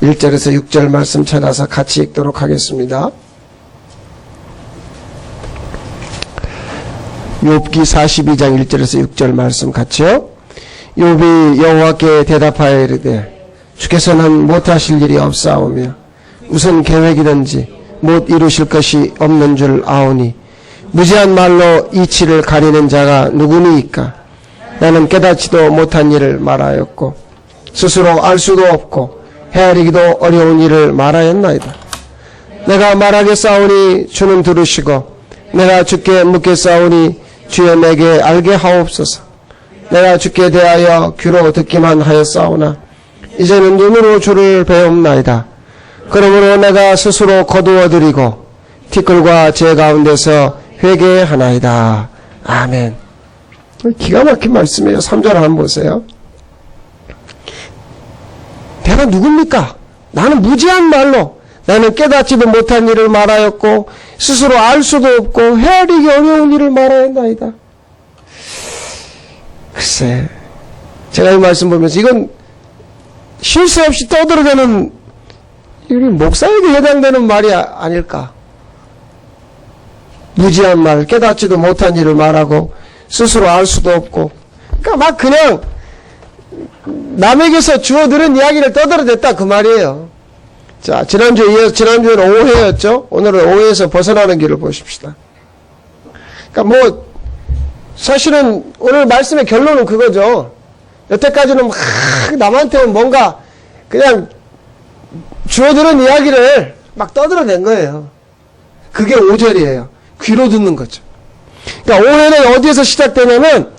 1절에서 6절 말씀 찾아서 같이 읽도록 하겠습니다. 욥기 42장 1절에서 6절 말씀 같이요. 욥이 여호와께 대답하여 이르되 주께서는 못하실 일이 없사오며 무슨 계획이든지 못 이루실 것이 없는 줄 아오니 무지한 말로 이치를 가리는 자가 누구니이까. 나는 깨닫지도 못한 일을 말하였고 스스로 알 수도 없고 헤아리기도 어려운 일을 말하였나이다. 내가 말하겠사오니 주는 들으시고 내가 주께 묻겠사오니 주여 내게 알게 하옵소서. 내가 주께 대하여 귀로 듣기만 하였사오나 이제는 눈으로 주를 배움나이다. 그러므로 내가 스스로 거두어드리고 티끌과 제 가운데서 회개하나이다. 아멘. 기가 막힌 말씀이에요. 3절 한번 보세요. 내가 누굽니까? 나는 무지한 말로 나는 깨닫지도 못한 일을 말하였고 스스로 알 수도 없고 헤아리기 어려운 일을 말하였나이다. 글쎄, 제가 이 말씀 보면서 이건 쉴 새 없이 떠들어대는 우리 목사에게 해당되는 말이 아닐까. 무지한 말, 깨닫지도 못한 일을 말하고 스스로 알 수도 없고, 그러니까 막 그냥 남에게서 주워들은 이야기를 떠들어댔다 그 말이에요. 자, 지난주에는 오해였죠. 오늘은 오해에서 벗어나는 길을 보십시다. 그러니까 뭐 사실은 오늘 말씀의 결론은 그거죠. 여태까지는 막 남한테 뭔가 그냥 주워들은 이야기를 막 떠들어댄 거예요. 그게 5절이에요. 귀로 듣는 거죠. 그러니까 오해는 어디에서 시작되냐면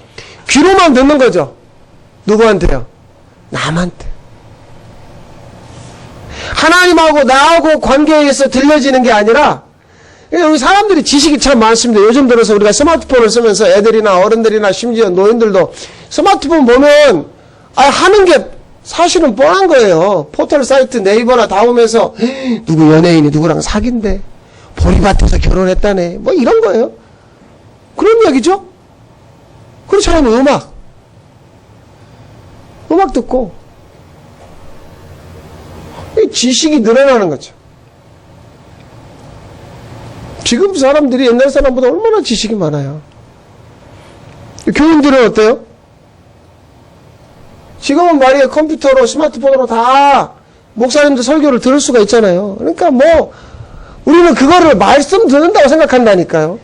귀로만 듣는 거죠. 누구한테요? 남한테. 하나님하고 나하고 관계에 의해서 들려지는 게 아니라, 여기 사람들이 지식이 참 많습니다. 요즘 들어서 우리가 스마트폰을 쓰면서 애들이나 어른들이나 심지어 노인들도 스마트폰 보면 하는 게 사실은 뻔한 거예요. 포털 사이트 네이버나 다음에서 누구 연예인이 누구랑 사귄대, 보리밭에서 결혼했다네, 뭐 이런 거예요. 그런 얘기죠. 그렇지 않으면 음악 듣고 지식이 늘어나는 거죠. 지금 사람들이 옛날 사람보다 얼마나 지식이 많아요. 교인들은 어때요? 지금은 말이에요. 컴퓨터로 스마트폰으로 다 목사님들 설교를 들을 수가 있잖아요. 그러니까 뭐 우리는 그거를 말씀 듣는다고 생각한다니까요.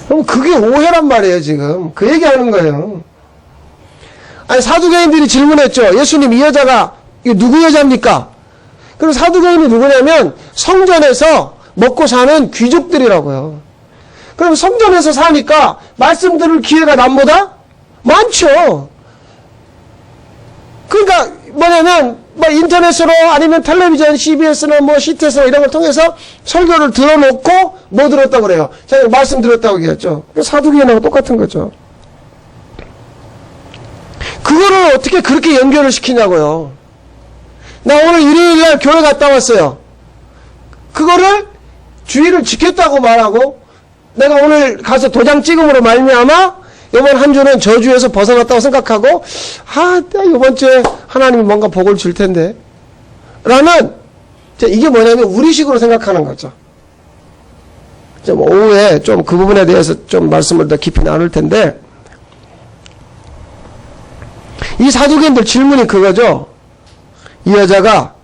그럼 그게 오해란 말이에요. 지금 그 얘기하는 거예요. 아니, 사두개인들이 질문했죠. 예수님, 이 여자가 이게 누구 여자입니까? 그럼 사두개인이 누구냐면 성전에서 먹고 사는 귀족들이라고요. 그럼 성전에서 사니까 말씀 들을 기회가 남보다 많죠. 그러니까 뭐냐면 뭐 인터넷으로 아니면 텔레비전, CBS나 뭐 CTS 이런 걸 통해서 설교를 들어놓고 뭐 들었다고 그래요? 제가 말씀 들었다고 얘기했죠. 사두개인하고 똑같은 거죠. 그거를 어떻게 그렇게 연결을 시키냐고요. 나 오늘 일요일날 교회 갔다 왔어요. 그거를 주의를 지켰다고 말하고 내가 오늘 가서 도장 찍음으로 말미암아 이번 한 주는 저주에서 벗어났다고 생각하고 이번 주에 하나님이 뭔가 복을 줄 텐데 라는, 이게 뭐냐면 우리식으로 생각하는 거죠. 좀 오후에 좀 그 부분에 대해서 좀 말씀을 더 깊이 나눌 텐데, 이 사두개인들 질문이 그거죠. 이 여자가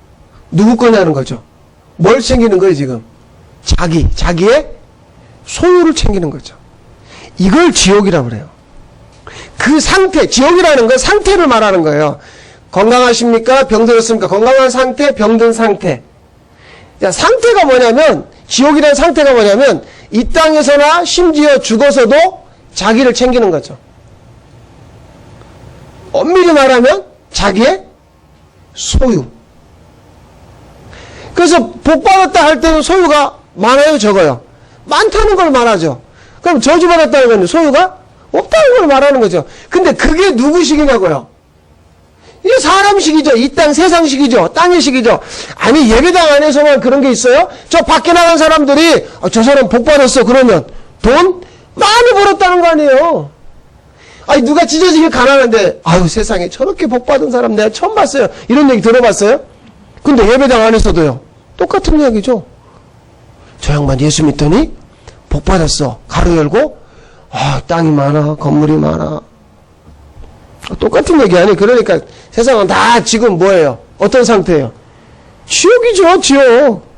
누구 거냐는 거죠. 뭘 챙기는 거예요 지금? 자기의 소유를 챙기는 거죠. 이걸 지옥이라고 그래요. 그 상태, 지옥이라는 건 상태를 말하는 거예요. 건강하십니까? 병들었습니까? 건강한 상태, 병든 상태. 자, 상태가 뭐냐면, 지옥이라는 상태가 뭐냐면 이 땅에서나 심지어 죽어서도 자기를 챙기는 거죠. 엄밀히 말하면 자기의 소유. 그래서 복받았다 할 때는 소유가 많아요, 적어요? 많다는 걸 말하죠. 그럼 저주받았다는 건 소유가 없다는 걸 말하는 거죠. 근데 그게 누구식이냐고요? 이게 사람식이죠. 이 땅 세상식이죠. 땅의 식이죠. 아니, 예배당 안에서만 그런 게 있어요? 저 밖에 나간 사람들이 저 사람 복받았어 그러면 돈 많이 벌었다는 거 아니에요? 아니, 누가 찢어지게 가난한데, 아유, 세상에 저렇게 복받은 사람 내가 처음 봤어요. 이런 얘기 들어봤어요? 근데 예배당 안에서도요. 똑같은 이야기죠. 저 양반 예수 믿더니 복받았어. 가로 열고, 아, 땅이 많아, 건물이 많아. 똑같은 얘기 아니. 그러니까 세상은 다 지금 뭐예요? 어떤 상태예요? 지옥이죠, 지옥.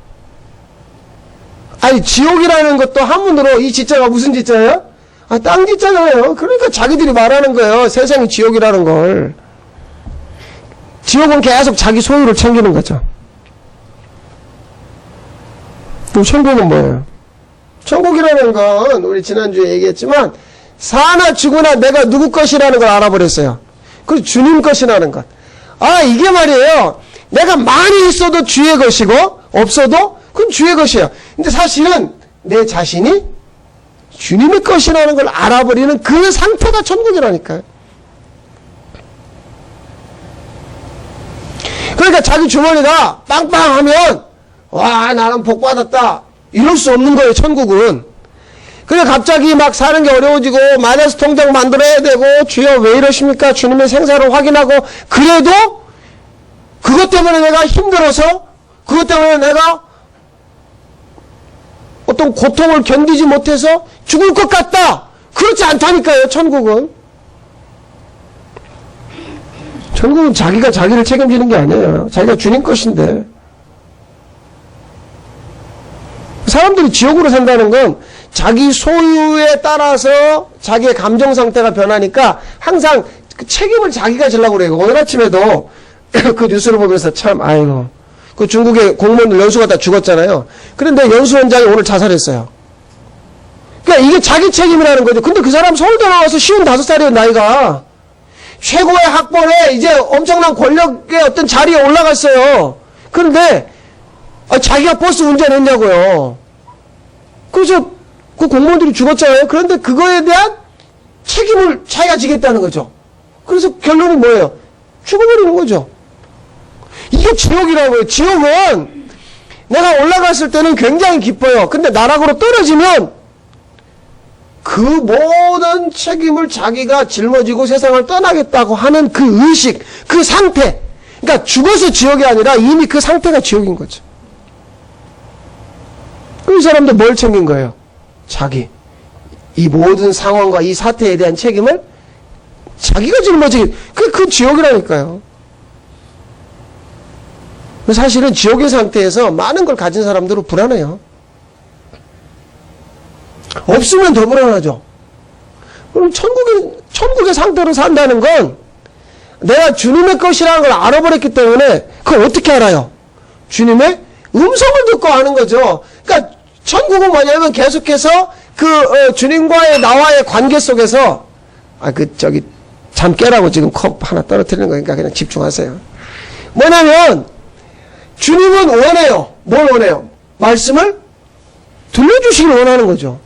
아니, 지옥이라는 것도 한문으로 이 지자가 무슨 지자예요? 아, 땅 지자잖아요. 그러니까 자기들이 말하는 거예요. 세상이 지옥이라는 걸. 지옥은 계속 자기 소유를 챙기는 거죠. 그럼 천국은 뭐예요? 천국이라는 건 우리 지난주에 얘기했지만 사나 죽으나 내가 누구 것이라는 걸 알아버렸어요. 그리고 주님 것이라는 것. 아, 이게 말이에요. 내가 많이 있어도 주의 것이고 없어도 그건 주의 것이에요. 근데 사실은 내 자신이 주님의 것이라는 걸 알아버리는 그 상태가 천국이라니까요. 그러니까 자기 주머니가 빵빵하면 와, 나는 복 받았다 이럴 수 없는 거예요, 천국은. 그래 갑자기 막 사는 게 어려워지고 마이너스 통장 만들어야 되고 주여 왜 이러십니까? 주님의 생사를 확인하고 그래도 그것 때문에 내가 힘들어서 그것 때문에 내가 어떤 고통을 견디지 못해서 죽을 것 같다. 그렇지 않다니까요, 천국은. 천국은 자기가 자기를 책임지는 게 아니에요. 자기가 주님 것인데. 사람들이 지옥으로 산다는 건 자기 소유에 따라서 자기의 감정 상태가 변하니까 항상 그 책임을 자기가 지려고 그래요. 오늘 아침에도 그 뉴스를 보면서 참, 아이고. 그 중국의 공무원들 연수가 다 죽었잖아요. 그런데 연수원장이 오늘 자살했어요. 그러니까 이게 자기 책임이라는 거죠. 근데 그 사람 서울대 나와서 55살이에요, 나이가. 최고의 학벌에 이제 엄청난 권력의 어떤 자리에 올라갔어요. 그런데, 자기가 버스 운전했냐고요. 그래서 그 공무원들이 죽었잖아요. 그런데 그거에 대한 책임을 자기가 지겠다는 거죠. 그래서 결론이 뭐예요? 죽어버리는 거죠. 이게 지옥이라고요. 지옥은 내가 올라갔을 때는 굉장히 기뻐요. 근데 나락으로 떨어지면 그 모든 책임을 자기가 짊어지고 세상을 떠나겠다고 하는 그 의식, 그 상태. 그러니까 죽어서 지옥이 아니라 이미 그 상태가 지옥인 거죠. 그 사람도 뭘 챙긴 거예요? 자기. 이 모든 상황과 이 사태에 대한 책임을 자기가 짊어지기. 그 지옥이라니까요. 사실은 지옥의 상태에서 많은 걸 가진 사람들은 불안해요. 없으면 더 불안하죠. 그럼 천국의 상태로 산다는 건 내가 주님의 것이라는 걸 알아버렸기 때문에 그걸 어떻게 알아요? 주님의 음성을 듣고 아는 거죠. 그러니까 천국은 뭐냐면 계속해서 주님과의 나와의 관계 속에서 잠 깨라고 지금 컵 하나 떨어뜨리는 거니까 그냥 집중하세요. 뭐냐면 주님은 원해요. 뭘 원해요? 말씀을 들려주시길 원하는 거죠.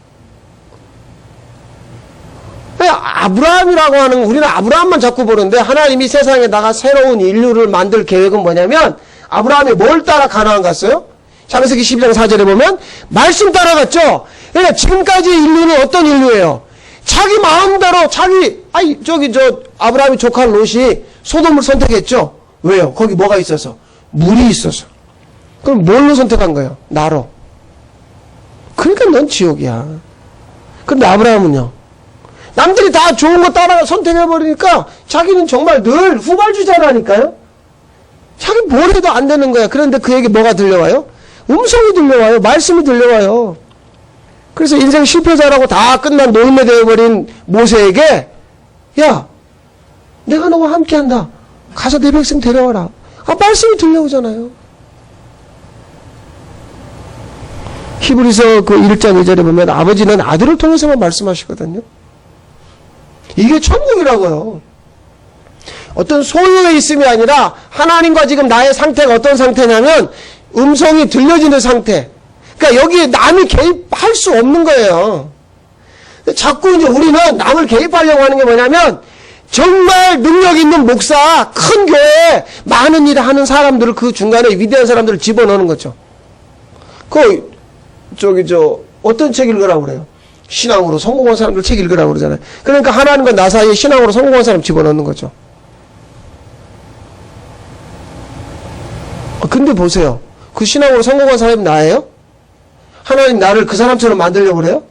아브라함이라고 하는, 우리는 아브라함만 자꾸 보는데 하나님이 세상에다가 새로운 인류를 만들 계획은 뭐냐면 아브라함이 뭘 따라 가나안 갔어요? 창세기 12장 4절에 보면 말씀 따라갔죠. 그러니까 지금까지 인류는 어떤 인류예요? 자기 마음대로 아브라함이 조카 롯이 소돔을 선택했죠. 왜요? 거기 뭐가 있어서? 물이 있어서. 그럼 뭘로 선택한 거예요? 나로. 그러니까 넌 지옥이야. 근데 아브라함은요? 남들이 다 좋은 거 따라 선택해버리니까 자기는 정말 늘 후발주자라니까요. 자기 뭘 해도 안 되는 거야. 그런데 그에게 뭐가 들려와요? 음성이 들려와요. 말씀이 들려와요. 그래서 인생 실패자라고 다 끝난 노인네 되어버린 모세에게 야, 내가 너와 함께한다. 가서 내 백성 데려와라. 말씀이 들려오잖아요. 히브리서 그 1장 2절에 보면 아버지는 아들을 통해서만 말씀하시거든요. 이게 천국이라고요. 어떤 소유의 있음이 아니라 하나님과 지금 나의 상태가 어떤 상태냐면 음성이 들려지는 상태. 그러니까 여기에 남이 개입할 수 없는 거예요. 자꾸 이제 우리는 남을 개입하려고 하는 게 뭐냐면 정말 능력 있는 목사, 큰 교회에 많은 일을 하는 사람들을 그 중간에 위대한 사람들을 집어넣는 거죠. 어떤 책 읽으라고 그래요? 신앙으로 성공한 사람들 책 읽으라고 그러잖아요. 그러니까 하나님과 나 사이에 신앙으로 성공한 사람 집어넣는 거죠. 근데 보세요. 그 신앙으로 성공한 사람이 나예요? 하나님 나를 그 사람처럼 만들려고 그래요?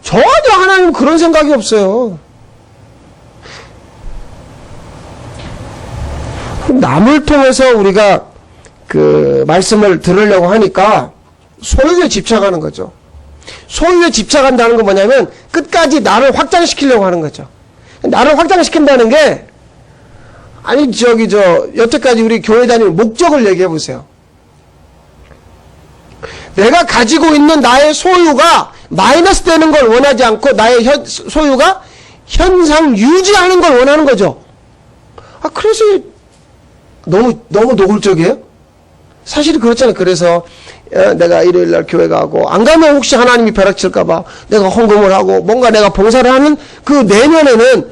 전혀 하나님은 그런 생각이 없어요. 남을 통해서 우리가 그 말씀을 들으려고 하니까 소유에 집착하는 거죠. 소유에 집착한다는 건 뭐냐면 끝까지 나를 확장시키려고 하는 거죠. 나를 확장시킨다는 게 아니 여태까지 우리 교회 다니는 목적을 얘기해 보세요. 내가 가지고 있는 나의 소유가 마이너스 되는 걸 원하지 않고 나의 소유가 현상 유지하는 걸 원하는 거죠. 그래서 너무 노골적이에요? 사실은 그렇잖아요. 그래서 내가 일요일날 교회 가고 안 가면 혹시 하나님이 벼락칠까봐 내가 헌금을 하고 뭔가 내가 봉사를 하는 그 내면에는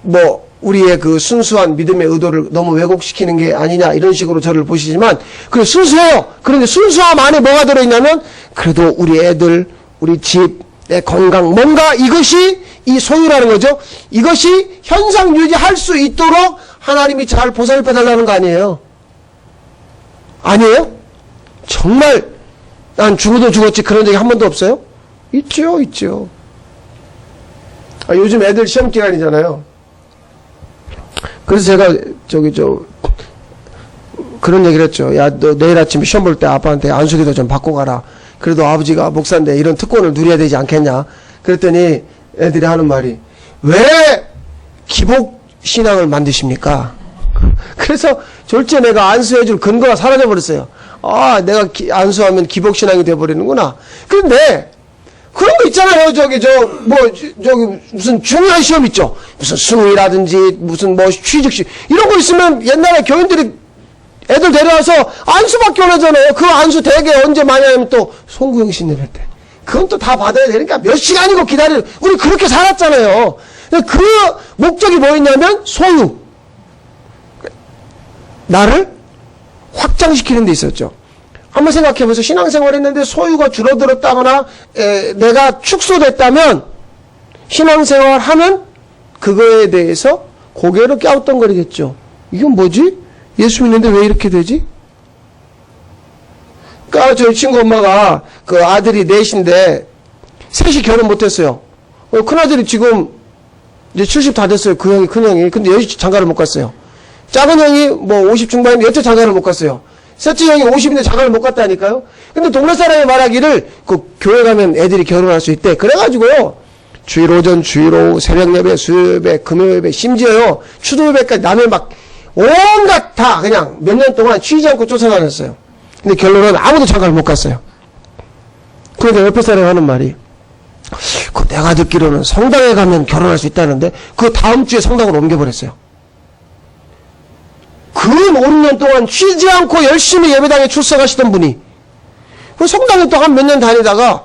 뭐 우리의 그 순수한 믿음의 의도를 너무 왜곡시키는 게 아니냐 이런 식으로 저를 보시지만 그래 순수해요. 그런데 순수함 안에 뭐가 들어있냐면 그래도 우리 애들 우리 집 내 건강 뭔가 이것이 이 소유라는 거죠. 이것이 현상 유지할 수 있도록 하나님이 잘 보살펴 달라는 거 아니에요? 아니에요? 정말 난 죽어도 죽었지 그런 적이 한 번도 없어요? 있죠. 요즘 애들 시험 기간이잖아요. 그래서 제가 그런 얘기를 했죠. 야, 너 내일 아침에 시험 볼 때 아빠한테 안수기도 좀 받고 가라. 그래도 아버지가 목사인데 이런 특권을 누려야 되지 않겠냐. 그랬더니 애들이 하는 말이 왜 기복 신앙을 만드십니까? 그래서 졸지에 내가 안수해줄 근거가 사라져버렸어요. 내가 안수하면 기복 신앙이 돼버리는구나. 그런데 그런 거 있잖아요. 무슨 중요한 시험 있죠. 무슨 수능이라든지 무슨 뭐 취직시험 이런 거 있으면 옛날에 교인들이 애들 데려와서 안수밖에 안 하잖아요. 그 안수 대개 언제 많이 하면 또 송구영 신님 할 때. 그건 또 다 받아야 되니까 몇 시간이고 기다려. 우리 그렇게 살았잖아요. 그 목적이 뭐였냐면 소유. 나를 확장시키는 데 있었죠. 한번 생각해보세요. 신앙생활 했는데 소유가 줄어들었다거나 내가 축소됐다면 신앙생활 하면 그거에 대해서 고개를 갸우뚱거리겠죠. 이건 뭐지? 예수 믿는데 왜 이렇게 되지? 그러니까 저희 친구 엄마가 그 아들이 넷인데 셋이 결혼 못했어요. 큰아들이 지금 이제 70 다 됐어요. 그 형이 큰 형이. 근데 여기 장가를 못 갔어요. 작은 형이 뭐 50 중반인데 여태 장가를 못 갔어요. 셋째 형이 50인데 장가를 못 갔다니까요. 근데 동네 사람이 말하기를 그 교회 가면 애들이 결혼할 수 있대. 그래가지고요. 주일 오전, 주일 오후, 새벽 예배, 수요 예배, 금요 예배, 심지어요. 추도 예배까지 남의 막 온갖 다 그냥 몇 년 동안 쉬지 않고 쫓아다녔어요. 근데 결론은 아무도 장가를 못 갔어요. 그러니까 옆에 사람이 하는 말이 내가 듣기로는 성당에 가면 결혼할 수 있다는데 그 다음 주에 성당으로 옮겨버렸어요. 그 5년 동안 쉬지 않고 열심히 예배당에 출석하시던 분이 그 성당에 또 한 몇 년 다니다가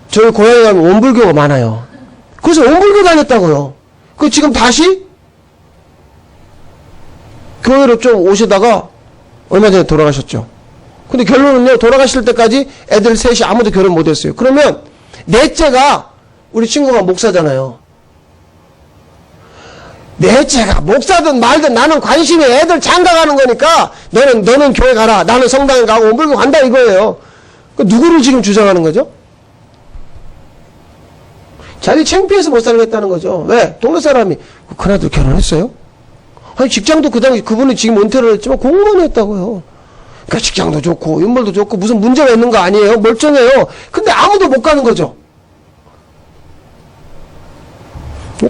저희 고향에 가면 원불교가 많아요. 그래서 원불교 다녔다고요. 그 지금 다시 교회로 좀 오시다가 얼마 전에 돌아가셨죠. 근데 결론은요, 돌아가실 때까지 애들 셋이 아무도 결혼 못했어요. 그러면 넷째가 우리 친구가 목사잖아요. 넷째가 목사든 말든 나는 관심이 애들 장가가는 거니까 너는 교회 가라. 나는 성당에 가고 원불교 간다 이거예요. 누구를 지금 주장하는 거죠? 자기 창피해서 못 살겠다는 거죠. 왜? 동네 사람이 큰아들 결혼했어요? 아니 직장도 그 당시 그분이 지금 은퇴를 했지만 공무원이 했다고요. 그러니까 직장도 좋고 인물도 좋고 무슨 문제가 있는 거 아니에요. 멀쩡해요. 근데 아무도 못 가는 거죠.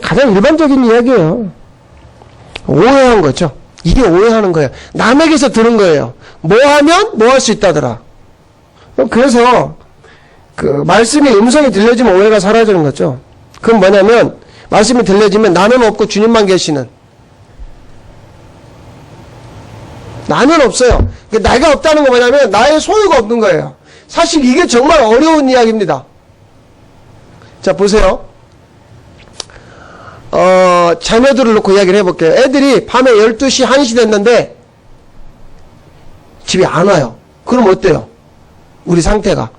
가장 일반적인 이야기예요. 오해한 거죠. 이게 오해하는 거예요. 남에게서 들은 거예요. 뭐 하면 뭐 할 수 있다더라. 그래서 그 말씀이 음성이 들려지면 오해가 사라지는 거죠. 그건 뭐냐면 말씀이 들려지면 나는 없고 주님만 계시는. 나는 없어요. 나가 없다는 거 뭐냐면 나의 소유가 없는 거예요. 사실 이게 정말 어려운 이야기입니다. 자 보세요. 자녀들을 놓고 이야기를 해볼게요. 애들이 밤에 12시, 1시 됐는데 집에 안 와요. 그럼 어때요? 우리 상태가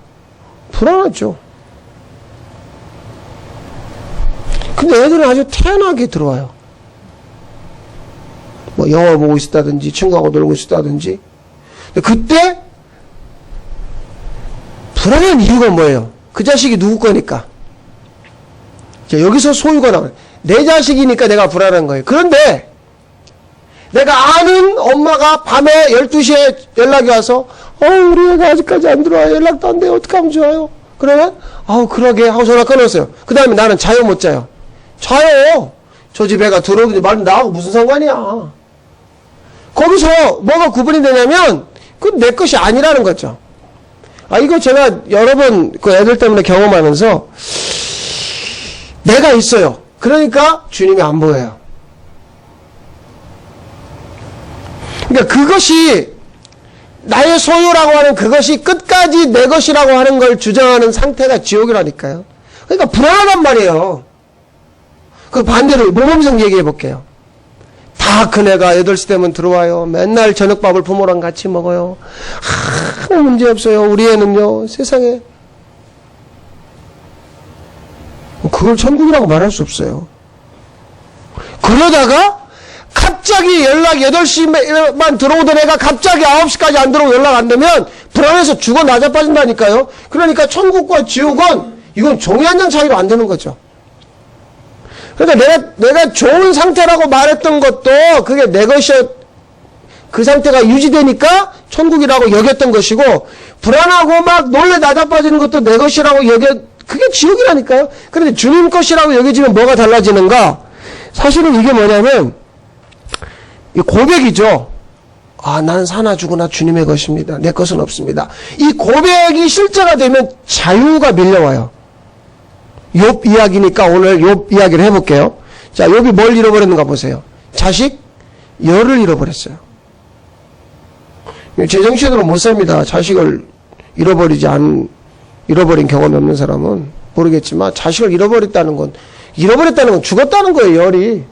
불안하죠. 근데 애들은 아주 태연하게 들어와요. 뭐 영화 보고 있었다든지 친구하고 놀고 있었다든지. 그때 불안한 이유가 뭐예요? 그 자식이 누구 거니까. 자, 여기서 소유가 나와요. 내 자식이니까 내가 불안한 거예요. 그런데 내가 아는 엄마가 밤에 12시에 연락이 와서 우리 애가 아직까지 안 들어와요. 연락도 안 돼요. 어떻게 하면 좋아요? 그러면 그러게 하고 전화 끊었어요. 그 다음에 나는 자요 못 자요? 자요. 저 집 애가 들어오든지 말든 나하고 무슨 상관이야. 거기서 뭐가 구분이 되냐면 그건 내 것이 아니라는 거죠. 이거 제가 여러 번 그 애들 때문에 경험하면서 내가 있어요. 그러니까 주님이 안 보여요. 그러니까 그것이 나의 소유라고 하는 그것이 끝까지 내 것이라고 하는 걸 주장하는 상태가 지옥이라니까요. 그러니까 불안하단 말이에요. 그 반대로 모범생 얘기해 볼게요. 다 큰애가 8시 되면 들어와요. 맨날 저녁밥을 부모랑 같이 먹어요. 아무 문제 없어요. 우리 애는요, 세상에. 그걸 천국이라고 말할 수 없어요. 그러다가 갑자기 연락 8시만 들어오던 애가 갑자기 9시까지 안 들어오고 연락 안 되면 불안해서 죽어 나자 빠진다니까요. 그러니까 천국과 지옥은 이건 종이 한 장 차이로 안 되는 거죠. 그러니까 내가 좋은 상태라고 말했던 것도 그게 내 것이었, 그 상태가 유지되니까 천국이라고 여겼던 것이고, 불안하고 막 놀래 나자빠지는 것도 내 것이라고 그게 지옥이라니까요. 그런데 주님 것이라고 여겨지면 뭐가 달라지는가? 사실은 이게 뭐냐면, 이 고백이죠. 나는 사나 죽으나 주님의 것입니다. 내 것은 없습니다. 이 고백이 실제가 되면 자유가 밀려와요. 욥 이야기니까 오늘 욥 이야기를 해볼게요. 자, 욥이 뭘 잃어버렸는가 보세요. 자식, 열을 잃어버렸어요. 제정신으로 못 삽니다. 자식을 잃어버린 경험이 없는 사람은 모르겠지만, 자식을 잃어버렸다는 건 죽었다는 거예요, 열이.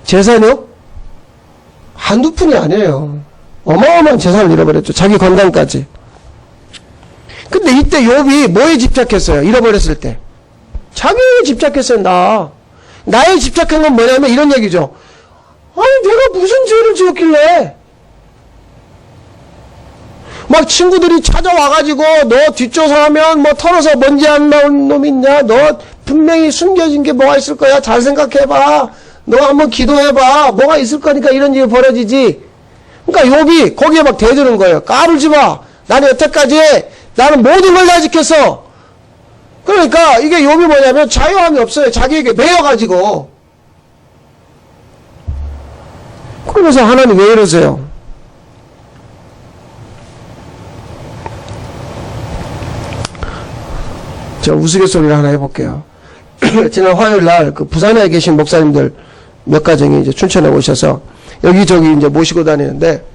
재산이요? 한두 푼이 아니에요. 어마어마한 재산을 잃어버렸죠. 자기 건강까지. 근데 이때 욥이 뭐에 집착했어요? 잃어버렸을 때. 자기에 집착했어요. 나에 집착한 건 뭐냐면 이런 얘기죠. 내가 무슨 죄를 지었길래. 막 친구들이 찾아와가지고 너 뒷조사하면 뭐 털어서 먼지 안 나온 놈 있냐? 너 분명히 숨겨진 게 뭐가 있을 거야. 잘 생각해봐. 너 한번 기도해봐. 뭐가 있을 거니까 이런 일이 벌어지지. 그러니까 욥이 거기에 막 대드는 거예요. 까불지 마. 나는 여태까지 나는 모든 걸 다 지켰어. 그러니까 이게 욥이 뭐냐면 자유함이 없어요. 자기에게 매여가지고. 그러면서 하나님 왜 이러세요? 저 우스갯소리를 하나 해볼게요. 지난 화요일 날 그 부산에 계신 목사님들 몇 가정이 이제 춘천에 오셔서 여기저기 이제 모시고 다니는데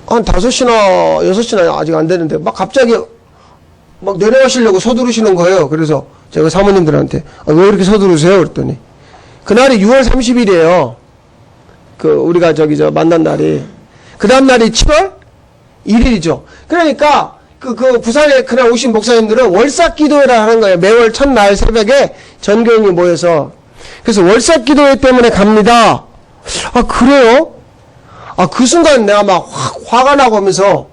한 5시나 6시나 아직 안 되는데 막 갑자기 막 내려가시려고 서두르시는 거예요. 그래서 제가 사모님들한테 왜 이렇게 서두르세요? 그랬더니 그날이 6월 30일이에요. 우리가 만난 날이. 그 다음 날이 7월 1일이죠. 그러니까 그 부산에 그날 오신 목사님들은 월삭 기도회를 하는 거예요. 매월 첫날 새벽에 전교인이 모여서. 그래서 월삭 기도회 때문에 갑니다. 그래요? 그 순간 내가 막 화가 나고 하면서,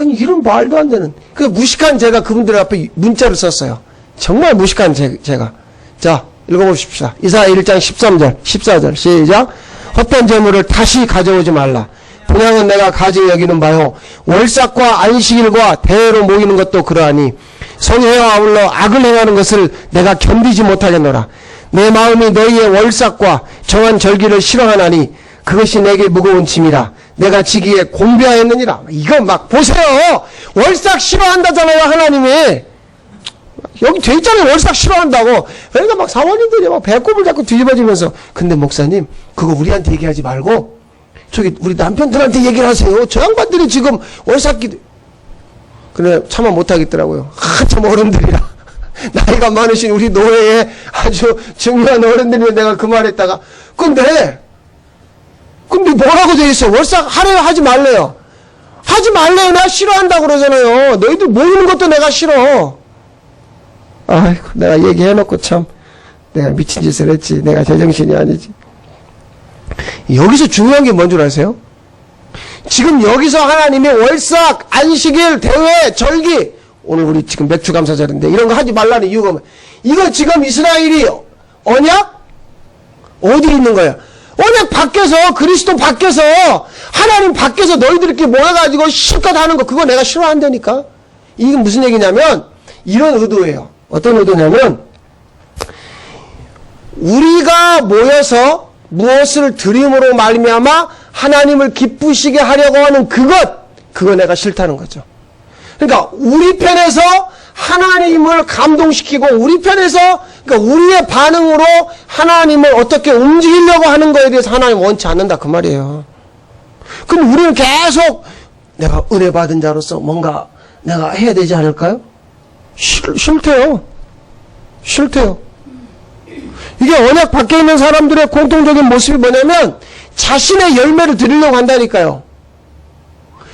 이런 말도 안 되는. 무식한 제가 그분들 앞에 문자를 썼어요. 정말 무식한 제가. 자, 읽어봅시다. 이사야 1장 13절, 14절, 시작. 헛된 재물을 다시 가져오지 말라. 분양은 내가 가지 여기는 바요. 월삭과 안식일과 대회로 모이는 것도 그러하니 성회와 아울러 악을 행하는 것을 내가 견디지 못하겠노라. 내 마음이 너희의 월삭과 정한 절기를 싫어하나니 그것이 내게 무거운 짐이라. 내가 지기에 공배하였느니라. 이거 막 보세요. 월삭 싫어한다잖아요, 하나님이. 여기 돼 있잖아요. 월삭 싫어한다고. 그러니까 막 사모님들이 막 배꼽을 잡고 뒤집어지면서, 근데 목사님 그거 우리한테 얘기하지 말고 우리 남편들한테 얘기를 하세요. 저 양반들이 지금 월삭기. 그래 참아 못하겠더라고요. 참 어른들이라. 나이가 많으신 우리 노예에 아주 중요한 어른들이 내가 그 말했다가 근데 뭐라고 돼 있어? 월삭 하래요? 하지 말래요? 하지 말래요. 나 싫어한다고 그러잖아요. 너희들 모이는 것도 내가 싫어. 아이고, 내가 얘기해놓고 참, 내가 미친 짓을 했지. 내가 제정신이 아니지. 여기서 중요한 게 뭔 줄 아세요? 지금 여기서 하나님이 월삭, 안식일, 대회, 절기, 오늘 우리 지금 맥주 감사절인데 이런 거 하지 말라는 이유가 뭐야? 이거 지금 이스라엘이 언약? 어디 있는 거야? 언약 밖에서, 그리스도 밖에서, 하나님 밖에서 너희들 이렇게 모여가지고 실컷 하는 거, 그거 내가 싫어한다니까? 이게 무슨 얘기냐면, 이런 의도예요. 어떤 의도냐면, 우리가 모여서 무엇을 드림으로 말미암아 하나님을 기쁘시게 하려고 하는 그거 내가 싫다는 거죠. 그러니까 우리 편에서 하나님을 감동시키고 우리 편에서 그러니까 우리의 반응으로 하나님을 어떻게 움직이려고 하는 거에 대해서 하나님 원치 않는다 그 말이에요. 그럼 우리는 계속 내가 은혜 받은 자로서 뭔가 내가 해야 되지 않을까요? 싫대요. 싫대요. 이게 언약 밖에 있는 사람들의 공통적인 모습이 뭐냐면 자신의 열매를 드리려고 한다니까요.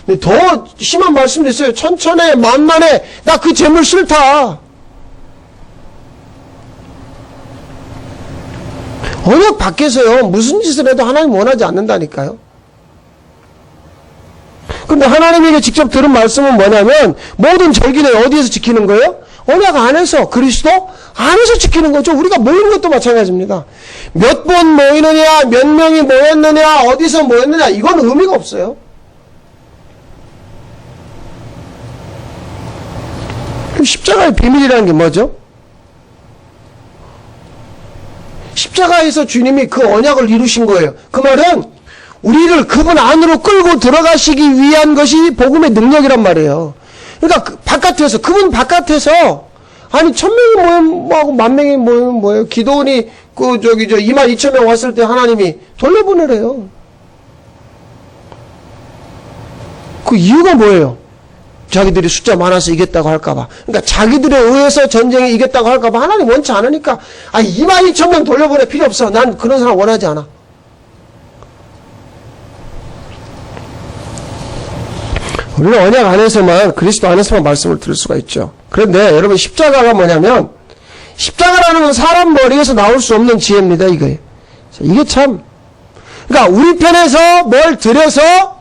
근데 더 심한 말씀도 있어요. 천천히 만만해. 나 그 재물 싫다. 언약 밖에서요. 무슨 짓을 해도 하나님 원하지 않는다니까요. 근데 하나님에게 직접 들은 말씀은 뭐냐면 모든 절기는 어디에서 지키는 거예요? 언약 안에서, 그리스도 안에서 지키는 거죠. 우리가 모이는 것도 마찬가지입니다. 몇 번 모이느냐, 몇 명이 모였느냐, 어디서 모였느냐, 이건 의미가 없어요. 그럼 십자가의 비밀이라는 게 뭐죠? 십자가에서 주님이 그 언약을 이루신 거예요. 그 말은 우리를 그분 안으로 끌고 들어가시기 위한 것이 복음의 능력이란 말이에요. 그러니까 바깥에서, 그분 바깥에서, 아니, 1000명이 모이면 뭐하고 10,000명이 모이면 뭐예요? 기도원이 22,000명 왔을 때 하나님이 돌려보내래요. 그 이유가 뭐예요? 자기들이 숫자 많아서 이겼다고 할까봐. 그러니까 자기들에 의해서 전쟁에 이겼다고 할까봐 하나님 원치 않으니까, 22,000명 돌려보낼 필요 없어. 난 그런 사람 원하지 않아. 우리는 언약 안에서만, 그리스도 안에서만 말씀을 들을 수가 있죠. 그런데 여러분, 십자가가 뭐냐면, 십자가라는 건 사람 머리에서 나올 수 없는 지혜입니다, 이거예요. 이게 참, 그러니까 우리 편에서 뭘 들여서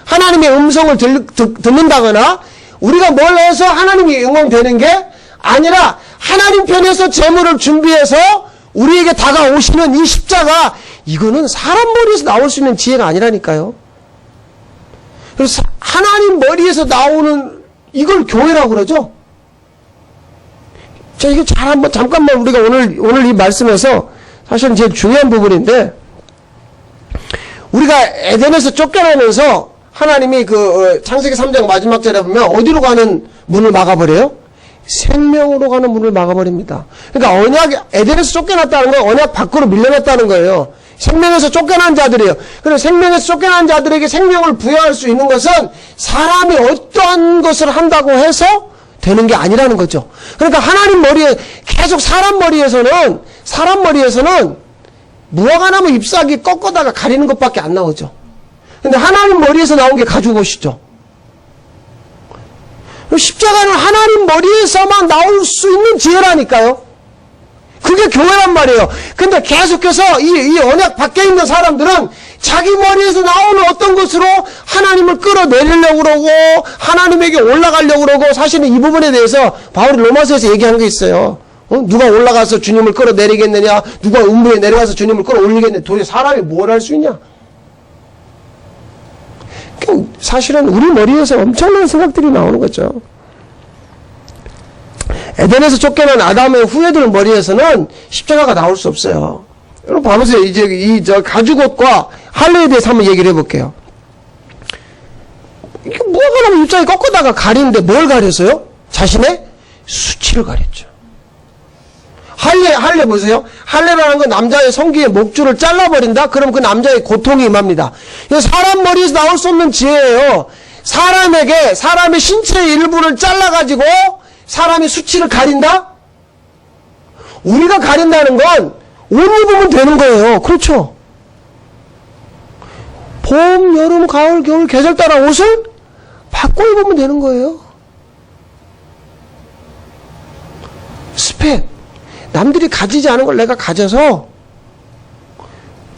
하나님의 음성을 듣는다거나, 우리가 뭘 해서 하나님이 응원되는 게 아니라, 하나님 편에서 재물을 준비해서 우리에게 다가오시는 이 십자가, 이거는 사람 머리에서 나올 수 있는 지혜가 아니라니까요. 그래서 하나님 머리에서 나오는 이걸 교회라고 그러죠. 자, 이거 잠깐만 우리가 오늘 이 말씀에서 사실은 제일 중요한 부분인데, 우리가 에덴에서 쫓겨나면서 하나님이 창세기 3장 마지막 절에 보면 어디로 가는 문을 막아버려요? 생명으로 가는 문을 막아버립니다. 그러니까 에덴에서 쫓겨났다는 건 언약 밖으로 밀려났다는 거예요. 생명에서 쫓겨난 자들이에요. 그리고 생명에서 쫓겨난 자들에게 생명을 부여할 수 있는 것은 사람이 어떠한 것을 한다고 해서 되는 게 아니라는 거죠. 그러니까 하나님 머리에, 계속 사람 머리에서는 무화과 나무 잎사귀 꺾어다가 가리는 것밖에 안 나오죠. 근데 하나님 머리에서 나온 게 가지고 오시죠. 십자가는 하나님 머리에서만 나올 수 있는 지혜라니까요. 그게 교회란 말이에요. 근데 계속해서 이 언약 밖에 있는 사람들은 자기 머리에서 나오는 어떤 것으로 하나님을 끌어내리려고 그러고 하나님에게 올라가려고 그러고, 사실은 이 부분에 대해서 바울이 로마서에서 얘기한 게 있어요. 누가 올라가서 주님을 끌어내리겠느냐, 누가 음부에 내려가서 주님을 끌어올리겠느냐. 도대체 사람이 뭘 할 수 있냐. 사실은 우리 머리에서 엄청난 생각들이 나오는 거죠. 에덴에서 쫓겨난 아담의 후예들 머리에서는 십자가가 나올 수 없어요. 여러분 봐보세요. 이제 가죽옷과 할례에 대해서 한번 얘기를 해볼게요. 이게 무화과 나무 잎사귀 꺾어다가 가리는데 뭘 가렸어요? 자신의 수치를 가렸죠. 할례 보세요. 할례라는 건 남자의 성기의 목줄을 잘라버린다? 그럼 그 남자의 고통이 임합니다. 이거 사람 머리에서 나올 수 없는 지혜예요. 사람의 신체의 일부를 잘라가지고 사람이 수치를 가린다? 우리가 가린다는 건 옷 입으면 되는 거예요. 그렇죠? 봄, 여름, 가을, 겨울 계절 따라 옷을 바꿔 입으면 되는 거예요. 앞에 남들이 가지지 않은 걸 내가 가져서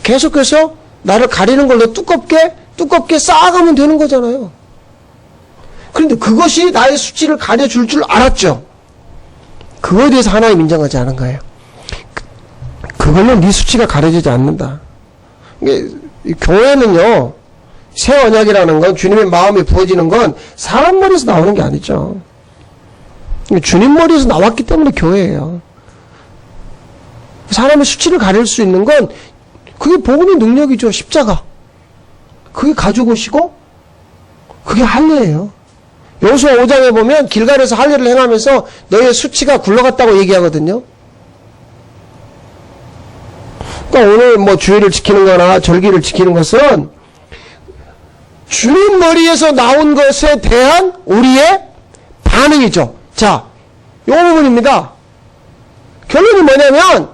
계속해서 나를 가리는 걸로 두껍게 쌓아가면 되는 거잖아요. 그런데 그것이 나의 수치를 가려줄 줄 알았죠. 그거에 대해서 하나님 인정하지 않은 거예요. 그걸로 네 수치가 가려지지 않는다. 이게 교회는요, 새 언약이라는 건, 주님의 마음이 부어지는 건 사람 머리에서 나오는 게 아니죠. 주님 머리에서 나왔기 때문에 교회예요. 사람의 수치를 가릴 수 있는 건 그게 복음의 능력이죠. 십자가. 그게 가지고 오시고 그게 할례예요. 여호수아 5장에 보면 길갈에서 할례를 행하면서 너의 수치가 굴러갔다고 얘기하거든요. 그러니까 오늘 뭐 주일을 지키는 거나 절기를 지키는 것은 주님 머리에서 나온 것에 대한 우리의 반응이죠. 자, 이 부분입니다. 결론이 뭐냐면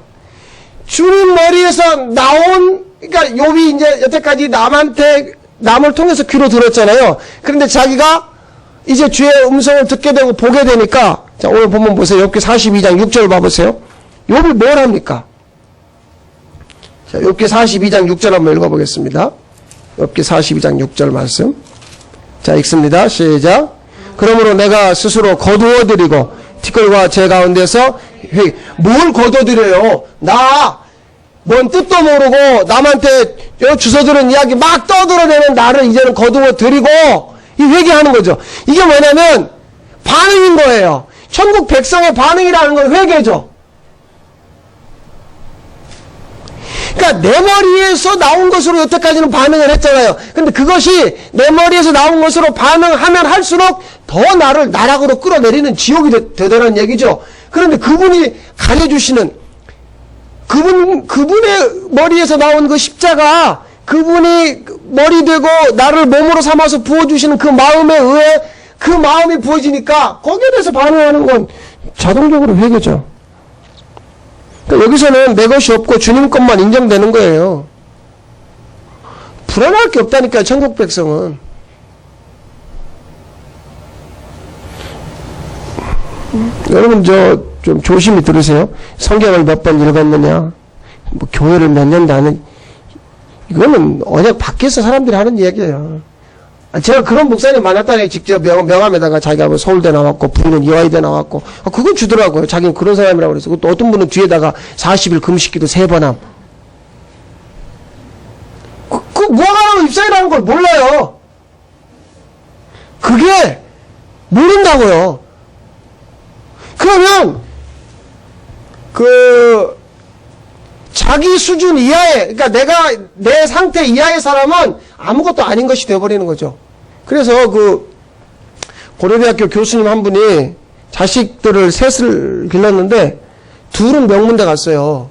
주님 머리에서 나온, 그러니까 욥이 이제 여태까지 남을 통해서 귀로 들었잖아요. 그런데 자기가 이제 주의 음성을 듣게 되고 보게 되니까, 자, 오늘 본문 보세요. 욥기 42장 6절 봐보세요. 욥이 뭘 합니까? 자, 욥기 42장 6절 한번 읽어보겠습니다. 욥기 42장 6절 말씀. 자, 읽습니다. 시작. 그러므로 내가 스스로 거두어드리고 티끌과 제 가운데서 뭘 거둬들여요? 뭔 뜻도 모르고 남한테 주워들은 이야기 막 떠들어내는 나를 이제는 거두어드리고 이 회개하는 거죠. 이게 뭐냐면 반응인 거예요. 천국 백성의 반응이라는 건 회개죠. 그러니까 내 머리에서 나온 것으로 여태까지는 반응을 했잖아요. 근데 그것이 내 머리에서 나온 것으로 반응하면 할수록 더 나를 나락으로 끌어내리는 지옥이 되더라는 얘기죠. 그런데 그분이 가려주시는 그분의 머리에서 나온 그 십자가, 그분이 머리 되고 나를 몸으로 삼아서 부어주시는 그 마음에 의해 그 마음이 부어지니까 거기에 대해서 반응하는 건 자동적으로 회개죠. 그러니까 여기서는 내 것이 없고 주님 것만 인정되는 거예요. 불안할 게 없다니까요, 천국 백성은. 여러분, 좀 조심히 들으세요. 성경을 몇 번 읽었느냐, 뭐 교회를 몇 년 다는, 이거는 언약 밖에서 사람들이 하는 얘기예요. 제가 그런 목사님 만났다니, 직접 명함에다가 자기가 뭐 서울대 나왔고 부인은 이화여대 나왔고 그거 주더라고요. 자기는 그런 사람이라고 그래서. 또 어떤 분은 뒤에다가 40일 금식기도 3번 함. 무화과나무 잎사귀라는 걸 몰라요. 그게 모른다고요. 그러면 자기 수준 이하의, 그러니까 내 상태 이하의 사람은 아무것도 아닌 것이 되어버리는 거죠. 그래서 고려대학교 교수님 한 분이 자식들을 셋을 길렀는데 둘은 명문대 갔어요.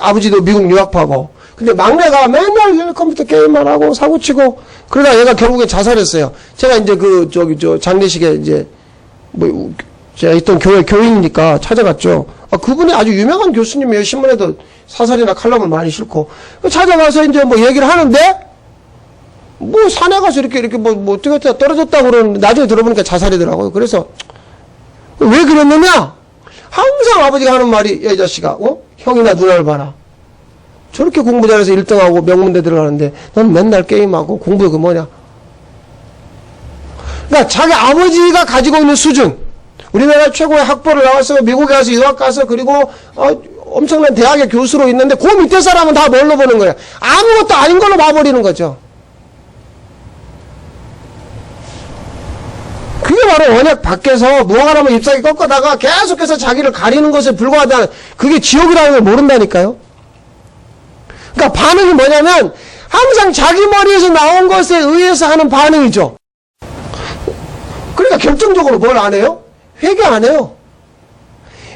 아버지도 미국 유학파고. 근데 막내가 맨날 컴퓨터 게임만 하고 사고치고 그러다 얘가 결국에 자살했어요. 제가 이제 장례식에 이제 제가 있던 교회 교인이니까 찾아갔죠. 그분이 아주 유명한 교수님이에요. 신문에도 사설이나 칼럼을 많이 싣고. 찾아가서 이제 뭐 얘기를 하는데, 산에 가서 이렇게 어떻게 떨어졌다고 그러는데, 나중에 들어보니까 자살이더라고요. 그래서, 왜 그랬느냐? 항상 아버지가 하는 말이, 야, 이 자식아, 형이나 누나를 봐라. 저렇게 공부 잘해서 1등하고 명문대 들어가는데, 넌 맨날 게임하고 공부가 그 뭐냐? 그러니까 자기 아버지가 가지고 있는 수준, 우리나라 최고의 학벌을 나와서 미국에 가서 유학 가서 그리고 엄청난 대학의 교수로 있는데 그 밑에 사람은 다 뭘로 보는 거예요? 아무것도 아닌 걸로 봐버리는 거죠. 그게 바로 언약 밖에서 무화과나무 잎사귀 꺾어다가 계속해서 자기를 가리는 것에 불과하다는, 그게 지옥이라는 걸 모른다니까요. 그러니까 반응이 뭐냐면 항상 자기 머리에서 나온 것에 의해서 하는 반응이죠. 그러니까 결정적으로 뭘 안 해요? 회개 안 해요.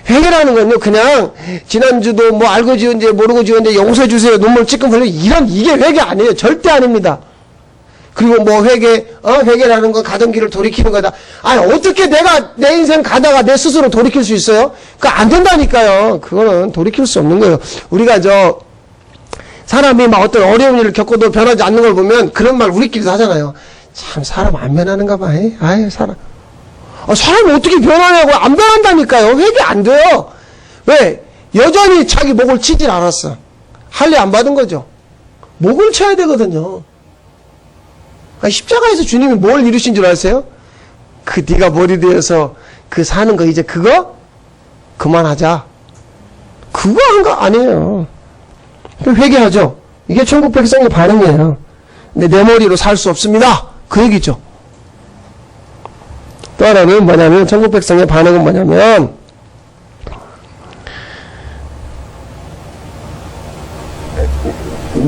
회개라는 건요, 그냥 지난주도 뭐 알고 지은지 모르고 지은지 용서해 주세요, 눈물 찔끔 흘려, 이게 회개 아니에요. 절대 아닙니다. 그리고 뭐 회개라는 건 가던 길을 돌이키는 거다. 아니, 어떻게 내가 내 인생 가다가 내 스스로 돌이킬 수 있어요? 그거 안 된다니까요. 그거는 돌이킬 수 없는 거예요. 우리가 사람이 막 어떤 어려운 일을 겪어도 변하지 않는 걸 보면 그런 말 우리끼리도 하잖아요. 참, 사람 안 변하는가 봐. 아유, 사람이 어떻게 변하냐고. 안 변한다니까요. 회개 안 돼요. 왜? 여전히 자기 목을 치질 않았어. 할례 안 받은 거죠. 목을 쳐야 되거든요. 아니, 십자가에서 주님이 뭘 이루신 줄 아세요? 그 네가 머리 되어서 그 사는 거 이제 그거 그만하자. 그거 한 거 아니에요. 회개하죠. 이게 천국 백성의 반응이에요. 근데 내 머리로 살 수 없습니다. 그 얘기죠. 또 하나는 뭐냐면, 천국 백성의 반응은 뭐냐면,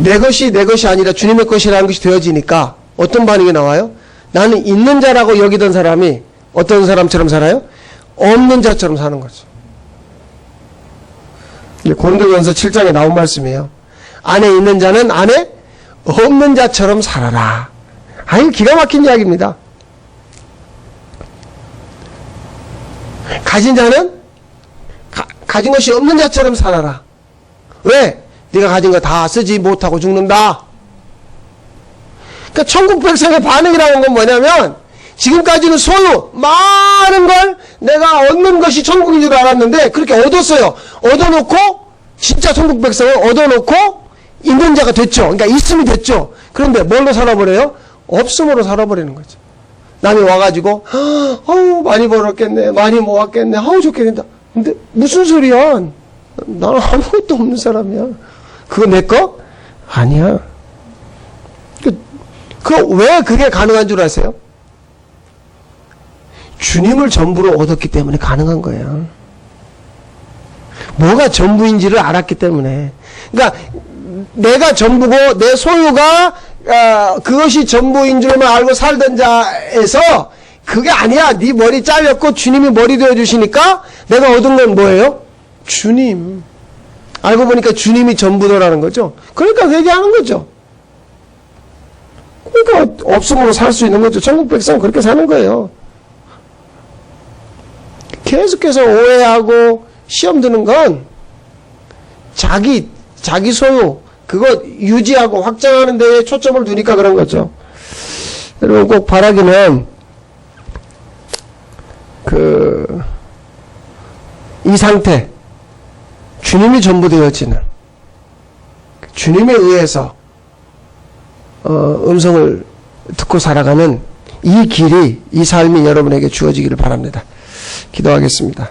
내 것이 내 것이 아니라 주님의 것이라는 것이 되어지니까 어떤 반응이 나와요? 나는 있는 자라고 여기던 사람이 어떤 사람처럼 살아요? 없는 자처럼 사는 거죠. 고린도전서 7장에 나온 말씀이에요. 안에 있는 자는 안에 없는 자처럼 살아라. 아유, 기가 막힌 이야기입니다. 가진 자는 가진 것이 없는 자처럼 살아라. 왜? 네가 가진 거 다 쓰지 못하고 죽는다. 그러니까 천국 백성의 반응이라는 건 뭐냐면, 지금까지는 소유 많은 걸 내가 얻는 것이 천국인 줄 알았는데 그렇게 얻었어요. 얻어놓고 진짜 천국 백성을 얻어놓고 있는 자가 됐죠. 그러니까 있음이 됐죠. 그런데 뭘로 살아버려요? 없음으로 살아버리는 거죠. 남이 와가지고 많이 벌었겠네, 많이 모았겠네, 좋겠다. 근데 무슨 소리야? 나는 아무것도 없는 사람이야. 그거 내 거? 아니야. 왜 그게 가능한 줄 아세요? 주님을 전부로 얻었기 때문에 가능한 거예요. 뭐가 전부인지를 알았기 때문에. 그러니까 내가 전부고 내 소유가 그것이 전부인 줄만 알고 살던 자에서 그게 아니야. 네 머리 잘렸고 주님이 머리 되어주시니까 내가 얻은 건 뭐예요? 주님. 알고 보니까 주님이 전부더라는 거죠. 그러니까 회개하는 거죠. 그러니까 없음으로 살 수 있는 거죠. 천국 백성은 그렇게 사는 거예요. 계속해서 오해하고 시험 드는 건 자기 소유 그거 유지하고 확장하는 데에 초점을 두니까 그런 거죠. 여러분 꼭 바라기는 이 상태 주님이 전부 되어지는 주님에 의해서 음성을 듣고 살아가는 이 길이 이 삶이 여러분에게 주어지기를 바랍니다. 기도하겠습니다.